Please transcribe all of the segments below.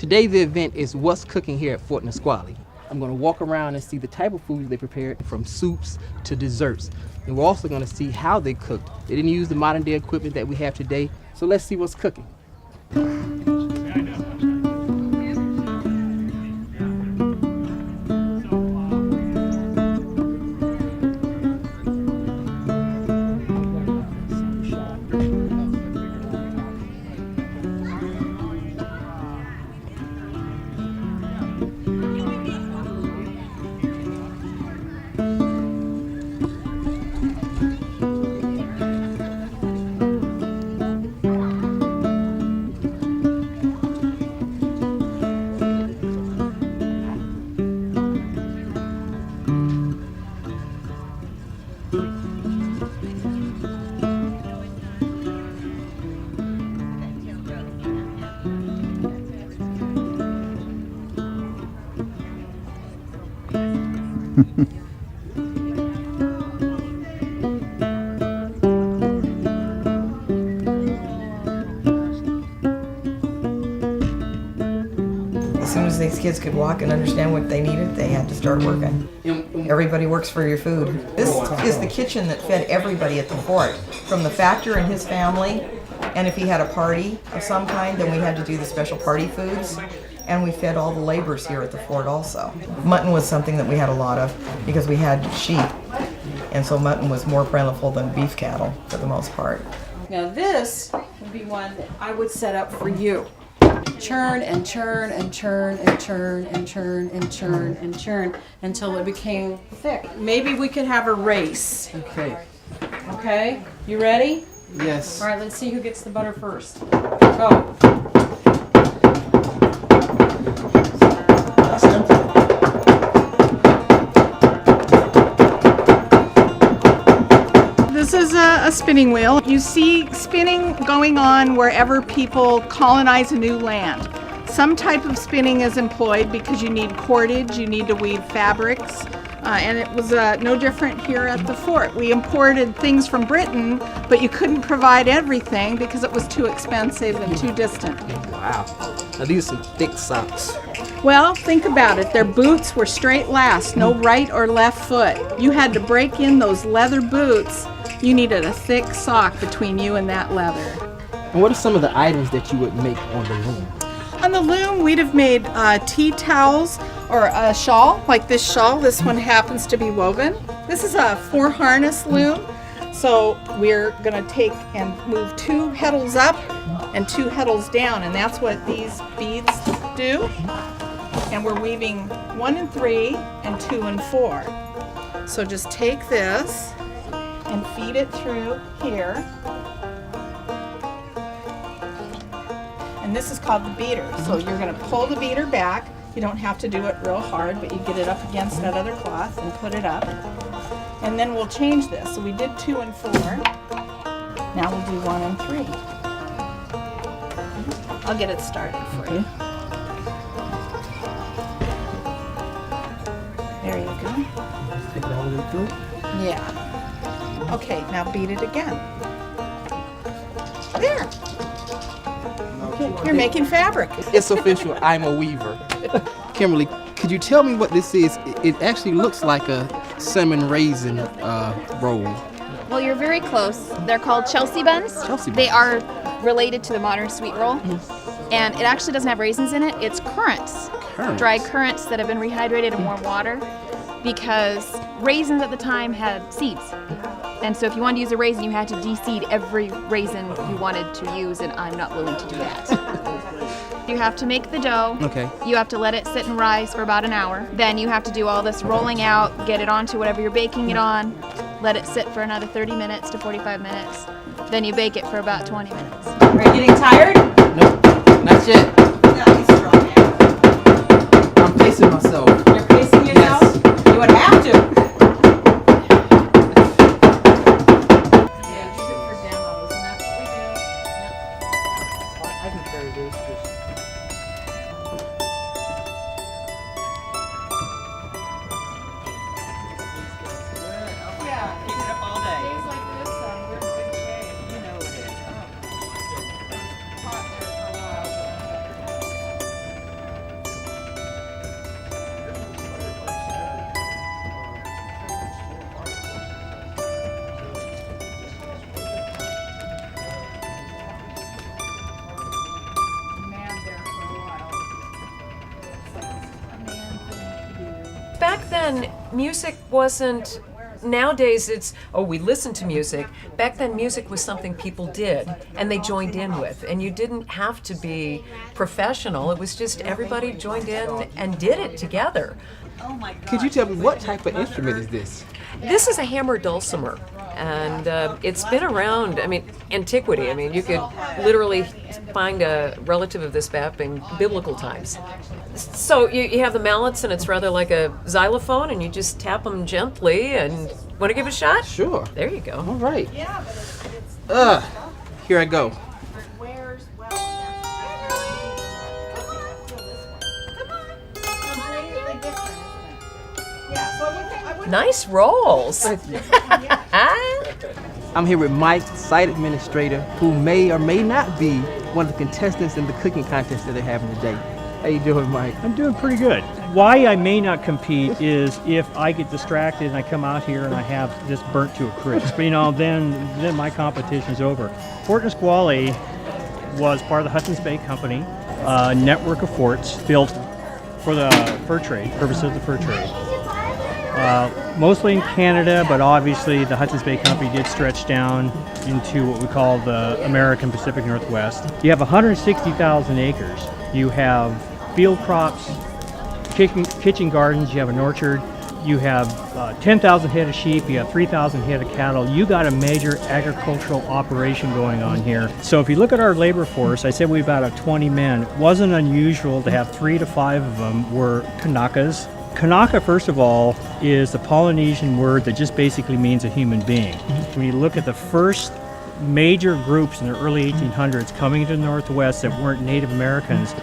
Today the event is What's Cooking here at Fort Nisqually. I'm going to walk around and see the type of foods they prepared, from soups to desserts. And we're also going to see how they cooked. They didn't use the modern day equipment that we have today, so let's see what's cooking. As soon as these kids could walk and understand what they needed, they had to start working. Everybody works for your food. This is the kitchen that fed everybody at the fort, from the factor and his family, and if he had a party of some kind, then we had to do the special party foods. And we fed all the laborers here at the fort also. Mutton was something that we had a lot of because we had sheep. And so mutton was more plentiful than beef cattle for the most part. Now this would be one that I would set up for you. Churn and churn and churn and churn and churn and churn and churn until it became thick. Maybe we could have a race. Okay. Okay? You ready? Yes. All right, let's see who gets the butter first. Go. This is a spinning wheel. You see spinning going on wherever people colonize a new land. Some type of spinning is employed because you need cordage, you need to weave fabrics, and it was no different here at the fort. We imported things from Britain, but you couldn't provide everything because it was too expensive and too distant. Wow. Now these are some thick socks. Well, think about it. Their boots were straight last, no right or left foot. You had to break in those leather boots. You needed a thick sock between you and that leather. And what are some of the items that you would make on the loom? On the loom, we'd have made tea towels or a shawl, like this shawl. This one happens to be woven. This is a 4-harness loom. So we're going to take and move 2 heddles up and 2 heddles down, and that's what these beads do. And we're weaving 1 and 3 and 2 and 4. So just take this and feed it through here. And this is called the beater. So you're going to pull the beater back. You don't have to do it real hard, but you get it up against that other cloth and put it up. And then we'll change this. So we did 2 and 4. Now we'll do 1 and 3. I'll get it started for you. There you go. Take it all the way through? Yeah. Okay, now beat it again. There. Okay, you're making fabric. It's official, I'm a weaver. Kimberly, could you tell me what this is? It actually looks like a cinnamon raisin roll. Well, you're very close. They're called Chelsea buns. Chelsea buns. They are related to the modern sweet roll. And it actually doesn't have raisins in it. It's currants. Dried currants that have been rehydrated in warm water, because raisins at the time had seeds. And so if you wanted to use a raisin, you had to de-seed every raisin you wanted to use, and I'm not willing to do that. You have to make the dough. Okay. You have to let it sit and rise for about an hour. Then you have to do all this rolling out, get it onto whatever you're baking it on, let it sit for another 30 minutes to 45 minutes. Then you bake it for about 20 minutes. Are you getting tired? Nope, not yet. No, he's strong. I'm pacing myself. You're pacing yourself? Yes. You would have to. I can carry this. then, music wasn't. Nowadays, it's, oh, we listen to music. Back then, music was something people did and they joined in with. And you didn't have to be professional. It was just everybody joined in and did it together. Could you tell me what type of instrument is this? This is a hammered dulcimer. And it's been around, antiquity. You could literally find a relative of this back in biblical times. So you have the mallets, and it's rather like a xylophone, and you just tap them gently. And want to give it a shot? Sure. There you go. All right. Here I go. Nice rolls. I'm here with Mike, site administrator, who may or may not be one of the contestants in the cooking contest that they're having today. How you doing, Mike? I'm doing pretty good. Why I may not compete is if I get distracted and I come out here and I have this burnt to a crisp. Then my competition's over. Fort Nisqually was part of the Hudson's Bay Company, a network of forts built for the fur trade, purposes of the fur trade. Mostly in Canada, but obviously the Hudson's Bay Company did stretch down into what we call the American Pacific Northwest. You have 160,000 acres. You have field crops, kitchen gardens, you have an orchard, you have 10,000 head of sheep, you have 3,000 head of cattle. You got a major agricultural operation going on here. So if you look at our labor force, I said we about 20 men. It wasn't unusual to have 3 to 5 of them were Kanakas. Kanaka, first of all, is a Polynesian word that just basically means a human being. When you look at the first major groups in the early 1800s coming to the Northwest that weren't Native Americans,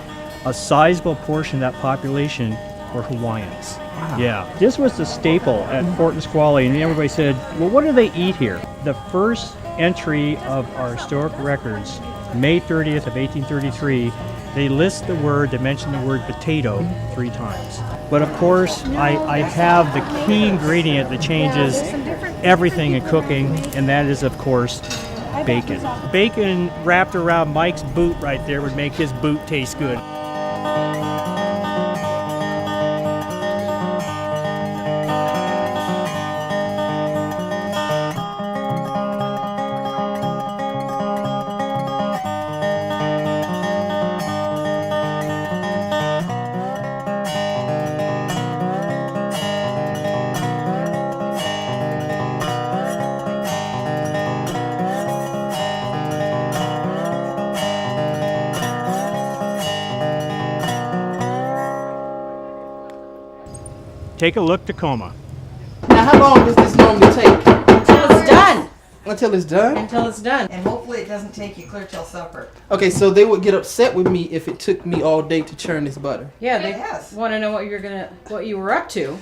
a sizable portion of that population were Hawaiians. Wow. Yeah. This was the staple at Fort Nisqually, and everybody said, well, what do they eat here? The first entry of our historic records, May 30th of 1833, they list the word, they mention the word potato 3 times. But of course, I have the key ingredient that changes everything in cooking, and that is, of course, bacon. Bacon wrapped around Mike's boot right there would make his boot taste good. Take a look, Tacoma. Now, how long does this normally take? Until it's done. Until it's done? Until it's done. And hopefully it doesn't take you clear till supper. Okay, so they would get upset with me if it took me all day to churn this butter. Yeah, they Yes. want to know what you were up to.